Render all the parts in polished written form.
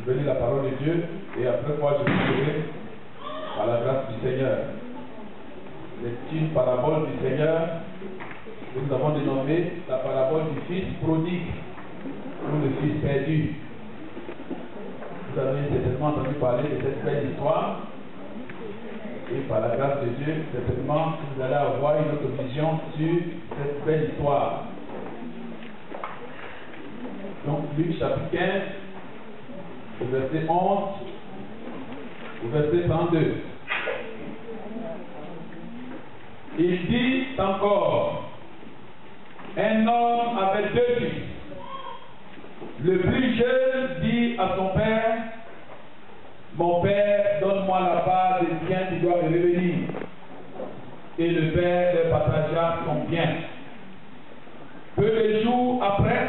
Je vais lire la parole de Dieu et après moi je vous dirai par la grâce du Seigneur. C'est une parabole du Seigneur que nous avons dénommée la parabole du fils prodigue ou le fils perdu. Vous avez certainement entendu parler de cette belle histoire et par la grâce de Dieu, certainement vous allez avoir une autre vision sur cette belle histoire. Donc Luc chapitre 15, verset 11 au verset 32. Il dit encore, un homme avait deux fils. Le plus jeune dit à son père, mon père, donne-moi la part des biens qui doivent me revenir. Et le père leur partagea son bien. Peu de jours après,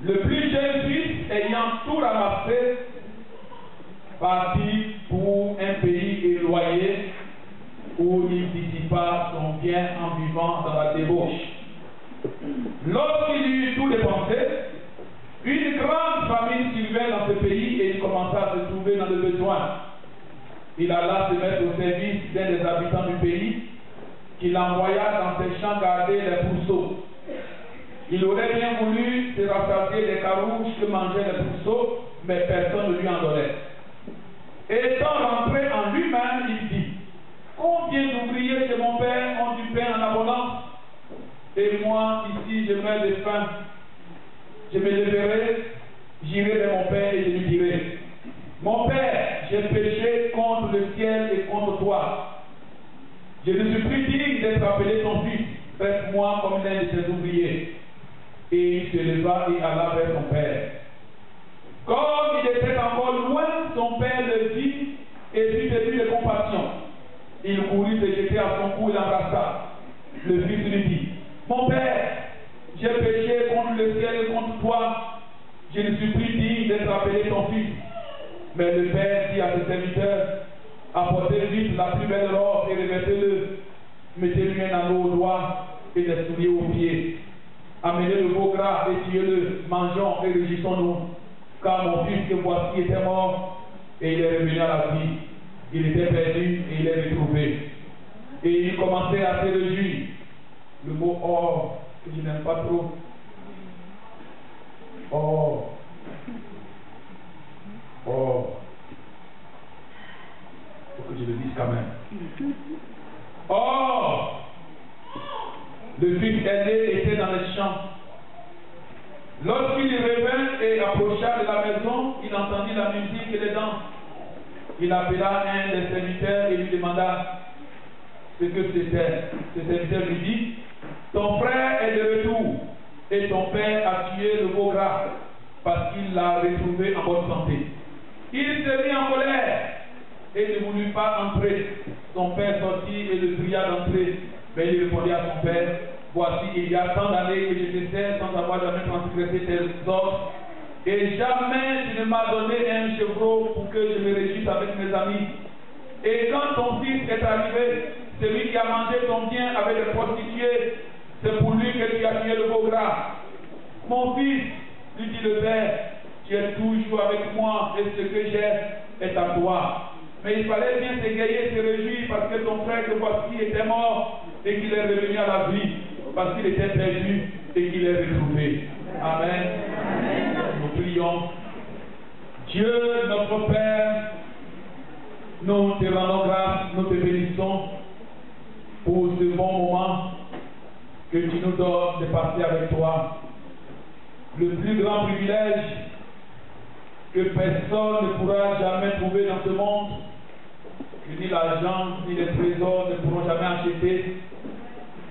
le plus jeune fils, ayant tout ramassé, partit pour un pays éloigné où il dissipa son bien en vivant dans la débauche. Lorsqu'il eut tout dépensé, une grande famine survint dans ce pays et il commença à se trouver dans le besoin. Il alla se mettre au service d'un des habitants du pays, qui l'envoya dans ses champs garder les pourceaux. Il aurait bien voulu se rassasier des carouches que mangeaient les pourceaux, mais personne ne lui en donnait. Étant rentré en lui-même, il dit, combien d'ouvriers chez mon père ont du pain en abondance, et moi ici je meurs de faim. Je me lèverai, j'irai vers mon père et je lui dirai, mon père, j'ai péché contre le ciel et contre toi. Je ne suis plus digne d'être appelé ton fils, traite-moi comme l'un de tes ouvriers. Et il se leva et alla vers son père. Comme il était encore loin, son père le vit et fut ému de compassion. Il courut se jeter à son cou et l'embrassa. Le fils lui dit, mon père, j'ai péché contre le ciel et contre toi. Je ne suis plus digne d'être appelé ton fils. Mais le père dit à ses serviteurs, apportez vite la plus belle robe et revêtez-le. Mettez-lui un anneau au doigt et des souliers aux pieds. Amenez le veau gras et tuez-le. Mangeons et réjouissons-nous. Car mon fils que voici était mort et il est revenu à la vie. Il était perdu et il est retrouvé. Et il commençait à se réjouir. Le mot or, que je n'aime pas trop. Or. Or. Faut que je le dise quand même. Or. Le fils aîné était dans les champs. Lorsqu'il revint et approcha de la maison, il entendit la musique et les danses. Il appela un des serviteurs et lui demanda ce que c'était. Ce serviteur lui dit, ton frère est de retour et ton père a tué le veau gras parce qu'il l'a retrouvé en bonne santé. Il se mit en colère et ne voulut pas entrer. Son père sortit et le pria d'entrer. Mais il répondit à son père, voici, il y a tant d'années que je te sers sans avoir jamais transgressé tes ordres. Et jamais tu ne m'as donné un chevreau pour que je me réjouisse avec mes amis. Et quand ton fils est arrivé, celui qui a mangé ton bien avec des prostituées, c'est pour lui que tu as tué le veau gras. Mon fils, lui dit le père, tu es toujours avec moi et ce que j'ai est à toi. Mais il fallait bien s'égayer et se réjouir parce que ton frère que voici était mort et qu'il est revenu à la vie, parce qu'il était perdu et qu'il est retrouvé. Amen. Amen. Nous prions. Dieu notre Père, nous te rendons grâce, nous te bénissons pour ce bon moment que tu nous donnes de passer avec toi. Le plus grand privilège que personne ne pourra jamais trouver dans ce monde, que ni l'argent ni les trésors ne pourront jamais acheter,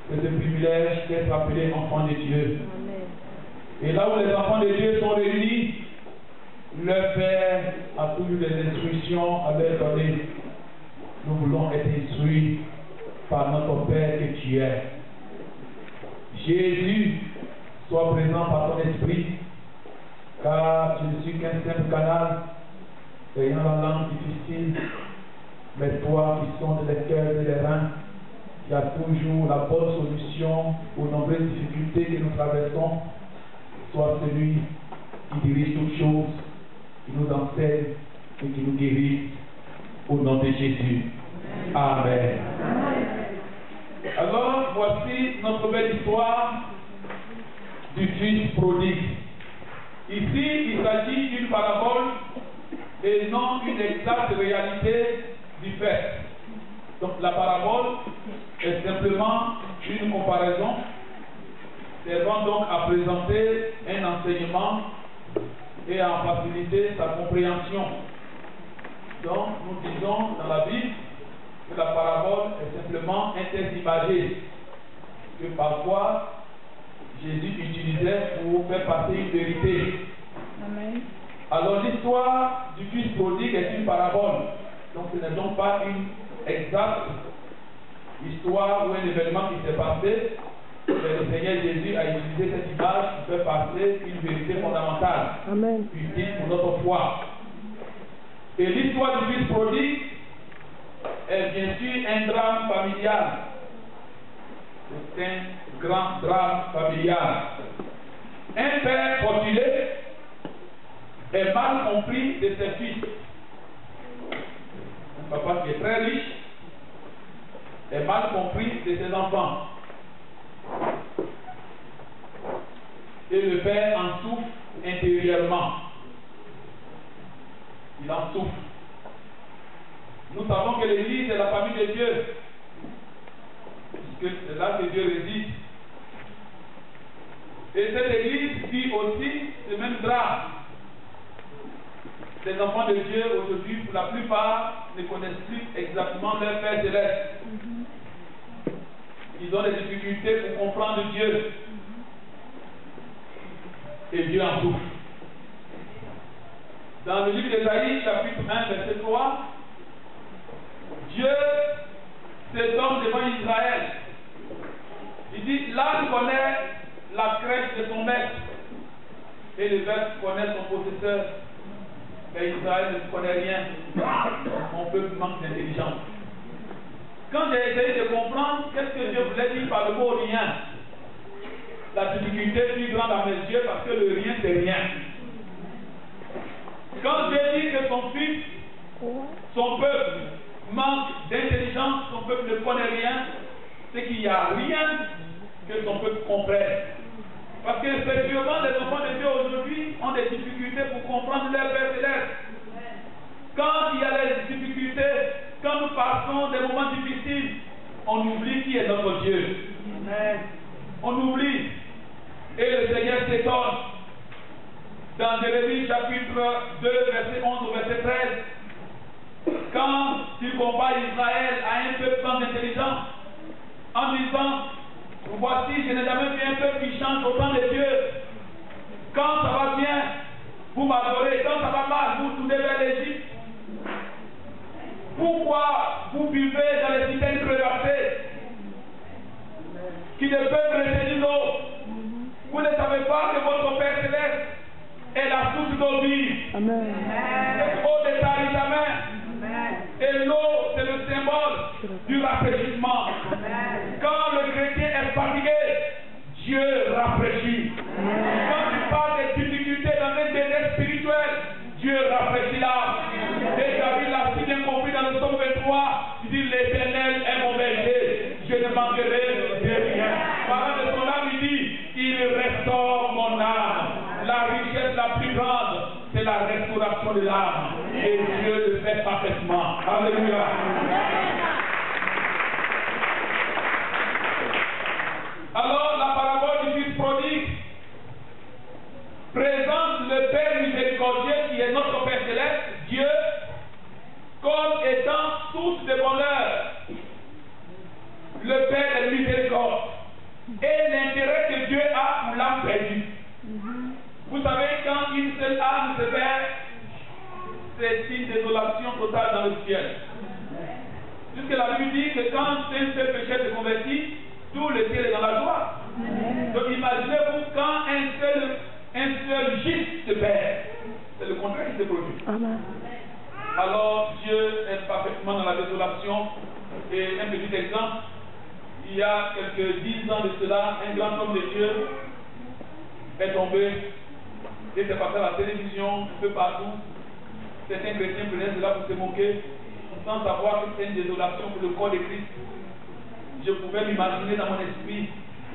c'est le privilège d'être appelé enfant de Dieu. Amen. Et là où les enfants de Dieu sont réunis, leur Père a toujours des instructions à leur donner. Nous voulons être instruits par notre Père que tu es. Jésus, sois présent par ton esprit, car je ne suis qu'un simple canal, ayant la langue difficile, mais toi qui sondes les cœurs et les reins, qui as toujours la bonne solution aux nombreuses difficultés que nous traversons, sois celui qui dirige toutes choses qui nous enseigne et qui nous guérit au nom de Jésus. Amen. Alors, voici notre belle histoire du fils prodigue. Ici, il s'agit d'une parabole et non une exacte réalité du fait. Donc, la parabole est simplement une comparaison servant donc à présenter un enseignement et à en faciliter sa compréhension. Donc, nous disons dans la Bible que la parabole est simplement un texte imagé que parfois Jésus utilisait pour faire passer une vérité. Amen. Alors l'histoire du fils prodigue est une parabole. Donc ce n'est donc pas une exacte histoire ou un événement qui s'est passé. Mais le Seigneur Jésus a utilisé cette image pour faire passer une vérité fondamentale, Amen. utile pour notre foi. Et l'histoire du fils prodigue est bien sûr un drame familial. C'est un grand drame familial. Un père fortuné est mal compris de ses fils. Un papa qui est très riche est mal compris de ses enfants. Et le père en souffre intérieurement. Il en souffre. Nous savons que l'Église est la famille de Dieu, puisque c'est là que Dieu réside. Et cette Église vit aussi ce même drame. Les enfants de Dieu aujourd'hui, pour la plupart, ne connaissent plus exactement leur Père céleste. Ils ont des difficultés pour comprendre Dieu. Et Dieu en souffre. Dans le livre d'Ésaïe, chapitre 1, verset 3, Dieu s'étonne devant Israël. Il dit, l'âne connaît la crête de son maître et le verre connaît son possesseur. Mais Israël ne connaît rien. Mon peuple manque d'intelligence. Quand j'ai essayé de comprendre qu'est-ce que Dieu voulait dire par le mot rien, la difficulté est plus grande à mes yeux parce que le rien c'est rien. Quand Dieu dit que son fils, son peuple manque d'intelligence, son peuple ne connaît rien, c'est qu'il n'y a rien que son peuple comprenne. Parce que effectivement, les enfants de Dieu aujourd'hui ont des difficultés pour comprendre leur Père céleste. Quand il y a des difficultés, quand nous passons des moments difficiles, on oublie qui est notre Dieu. On oublie. Et le Seigneur s'étonne. Dans Jérémie chapitre 2, verset 11 au verset 13, quand il compare Israël à un peuple sans intelligence, en disant, voici, je n'ai jamais vu un peuple qui chante autant de Dieu. Quand ça va bien, vous m'adorez. Quand ça va mal, vous tournez vers l'Égypte. Pourquoi vous buvez dans les citernes crevassées qui ne peuvent retenir l'eau? Vous ne savez pas que votre Père céleste est la source d'eau vive. Cette eau ne tarit jamais. Et l'eau, c'est le symbole du rafraîchissement. Quand le chrétien est fatigué, Dieu rafraîchit. Quand tu parles des difficultés dans un désert spirituel, Dieu rafraîchit l'âme. Et David l'a si bien compris dans le psaume 23, il dit l'Éternel est mon berger, je ne manquerai de rien. Parlant de son âme, il dit, il restaure mon âme. La richesse la plus grande, c'est la restauration de l'âme. Et Dieu le fait parfaitement. Alléluia. Alors, la parabole du fils prodigue présente le Père miséricordieux qui est notre Père céleste, Dieu, comme étant source de bonheur. Le Père est miséricorde. Et l'intérêt que Dieu a pour l'âme perdue. Vous savez, quand une seule âme se perd, c'est une désolation totale dans le ciel. Puisque la Bible dit que quand un seul pécheur se convertit, tout le ciel est dans la joie. Donc imaginez-vous quand un seul juste se perd. C'est le contraire qui se produit. Amen. Alors Dieu est parfaitement dans la désolation. Et un petit exemple, il y a quelques 10 ans de cela, un grand homme de Dieu est tombé Et c'est passé à la télévision, un peu partout. Certains chrétiens prenaient cela pour se moquer, sans savoir que c'est une désolation pour le corps de Christ. Je pouvais m'imaginer dans mon esprit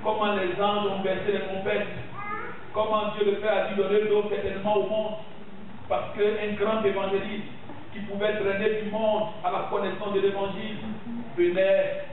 comment les anges ont versé les trompettes, comment Dieu le Père a dit donner l'eau certainement au monde, parce qu'un grand évangéliste qui pouvait traîner du monde à la connaissance de l'évangile venait